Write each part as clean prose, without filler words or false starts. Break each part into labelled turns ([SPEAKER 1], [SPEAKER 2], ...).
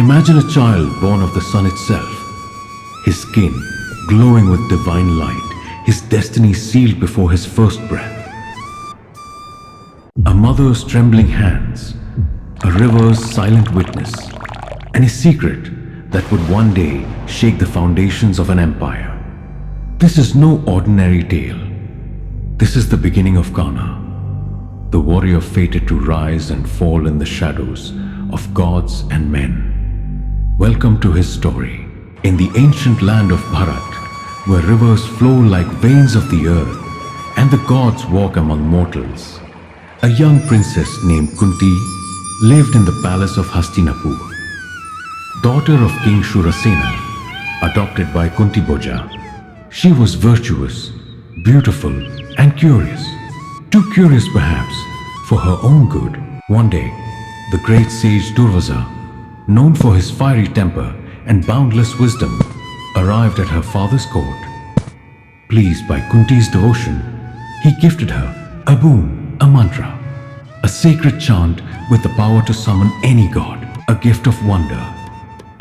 [SPEAKER 1] Imagine a child born of the sun itself, his skin glowing with divine light, his destiny sealed before his first breath. A mother's trembling hands, a river's silent witness, and a secret that would one day shake the foundations of an empire. This is no ordinary tale. This is the beginning of Karna, the warrior fated to rise and fall in the shadows of gods and men. Welcome to his story. In the ancient land of Bharat, where rivers flow like veins of the earth and the gods walk among mortals, a young princess named Kunti lived in the palace of Hastinapur. Daughter of King Shurasena, adopted by Kunti Boja, she was virtuous, beautiful, and curious. Too curious perhaps for her own good. One day, the great sage Durvaza, known for his fiery temper and boundless wisdom, arrived at her father's court. Pleased by Kunti's devotion, he gifted her a boon, a mantra, a sacred chant with the power to summon any god, a gift of wonder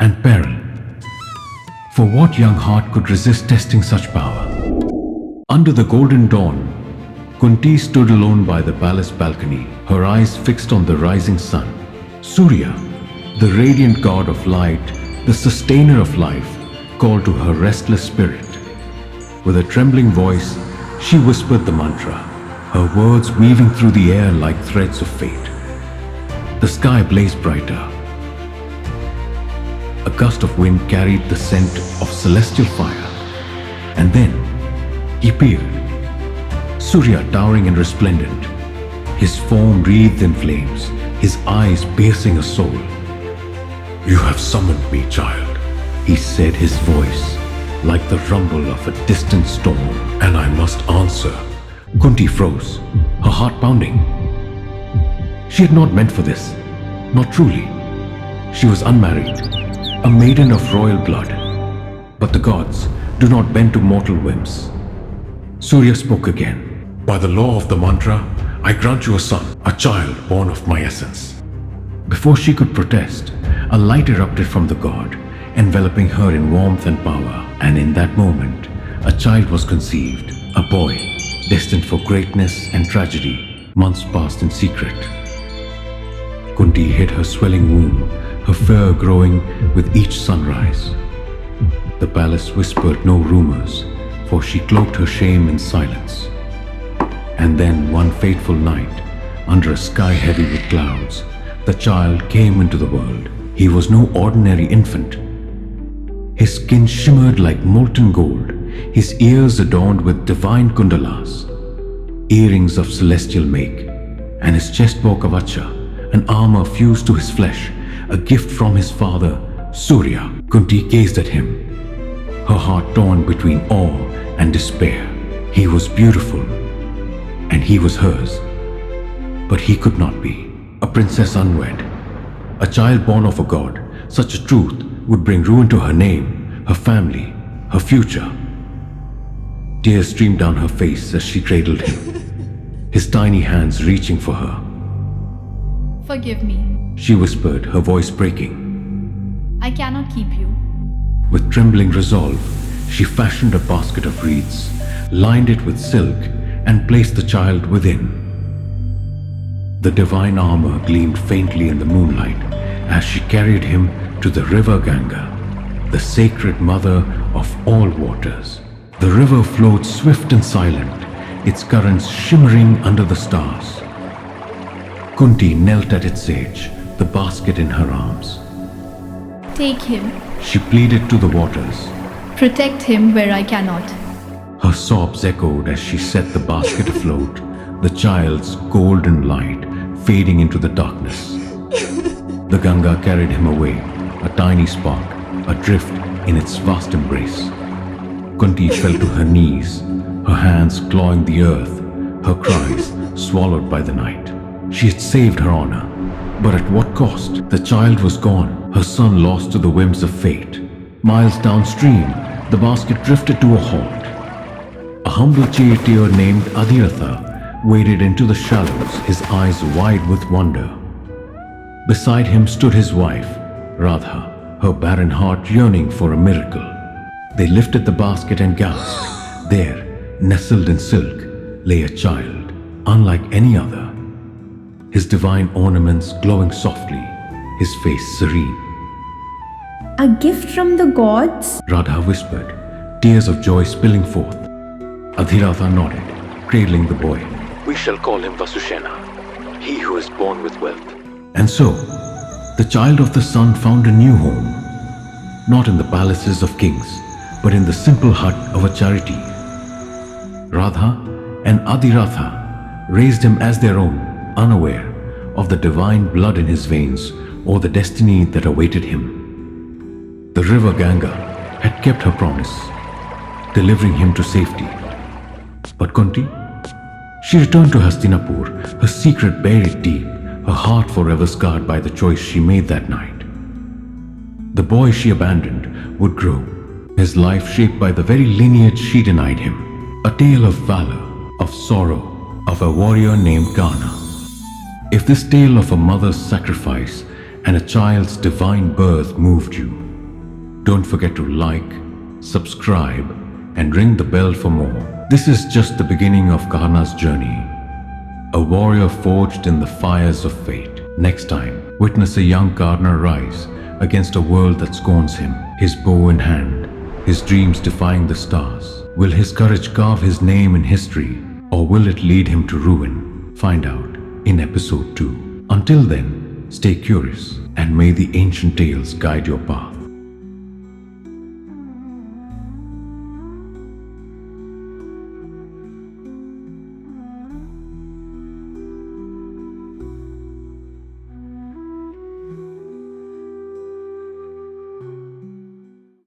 [SPEAKER 1] and peril. For what young heart could resist testing such power? Under the golden dawn, Kunti stood alone by the palace balcony, her eyes fixed on the rising sun. Surya, the radiant god of light, the sustainer of life, called to her restless spirit. With a trembling voice, she whispered the mantra, her words weaving through the air like threads of fate. The sky blazed brighter. A gust of wind carried the scent of celestial fire. And then he appeared, Surya towering and resplendent, his form wreathed in flames, his eyes piercing a soul. "You have summoned me, child," he said, his voice like the rumble of a distant storm, "and I must answer." Kunti froze, her heart pounding. She had not meant for this, not truly. She was unmarried, a maiden of royal blood. But the gods do not bend to mortal whims. Surya spoke again. "By the law of the mantra, I grant you a son, a child born of my essence." Before she could protest, a light erupted from the god, enveloping her in warmth and power. And in that moment, a child was conceived, a boy, destined for greatness and tragedy. Months passed in secret. Kunti hid her swelling womb, her fear growing with each sunrise. The palace whispered no rumors, for she cloaked her shame in silence. And then one fateful night, under a sky heavy with clouds, the child came into the world. He was no ordinary infant. His skin shimmered like molten gold, his ears adorned with divine kundalas, earrings of celestial make, and his chest bore kavacha, an armor fused to his flesh, a gift from his father, Surya. Kunti gazed at him, her heart torn between awe and despair. He was beautiful, and he was hers, but he could not be. A princess unwed, a child born of a god. Such a truth would bring ruin to her name, her family, her future. Tears streamed down her face as she cradled him, his tiny hands reaching for her.
[SPEAKER 2] "Forgive me.
[SPEAKER 1] She whispered, her voice breaking.
[SPEAKER 2] I cannot keep you."
[SPEAKER 1] With trembling resolve, she fashioned a basket of reeds, lined it with silk, and placed the child within. The divine armor gleamed faintly in the moonlight as she carried him to the river Ganga, the sacred mother of all waters. The river flowed swift and silent, its currents shimmering under the stars. Kunti knelt at its edge, the basket in her arms.
[SPEAKER 2] "Take him.
[SPEAKER 1] She pleaded to the waters.
[SPEAKER 2] Protect him where I cannot."
[SPEAKER 1] Her sobs echoed as she set the basket afloat, the child's golden light fading into the darkness. The Ganga carried him away, a tiny spark, adrift in its vast embrace. Kunti fell to her knees, her hands clawing the earth, her cries swallowed by the night. She had saved her honor, but at what cost? The child was gone, her son lost to the whims of fate. Miles downstream, the basket drifted to a halt. A humble charioteer named Adhiratha waded into the shallows, his eyes wide with wonder. Beside him stood his wife, Radha, her barren heart yearning for a miracle. They lifted the basket and gasped. There, nestled in silk, lay a child, unlike any other. His divine ornaments glowing softly, his face serene.
[SPEAKER 3] A gift from the gods?
[SPEAKER 1] Radha whispered, tears of joy spilling forth. Adhiratha nodded, cradling the boy. We shall call him Vasushena, he who is born with wealth. And so, the child of the sun found a new home, not in the palaces of kings, but in the simple hut of a charity. Radha and Adhiratha raised him as their own, unaware of the divine blood in his veins or the destiny that awaited him. The river Ganga had kept her promise, delivering him to safety. But Kunti? She returned to Hastinapur, her secret buried deep, her heart forever scarred by the choice she made that night. The boy she abandoned would grow, his life shaped by the very lineage she denied him. A tale of valor, of sorrow, of a warrior named Karna. If this tale of a mother's sacrifice and a child's divine birth moved you, don't forget to like, subscribe, and ring the bell for more. This is just the beginning of Karna's journey. A warrior forged in the fires of fate. Next time, witness a young Karna rise against a world that scorns him, his bow in hand, his dreams defying the stars. Will his courage carve his name in history, or will it lead him to ruin? Find out in episode 2. Until then, stay curious and may the ancient tales guide your path.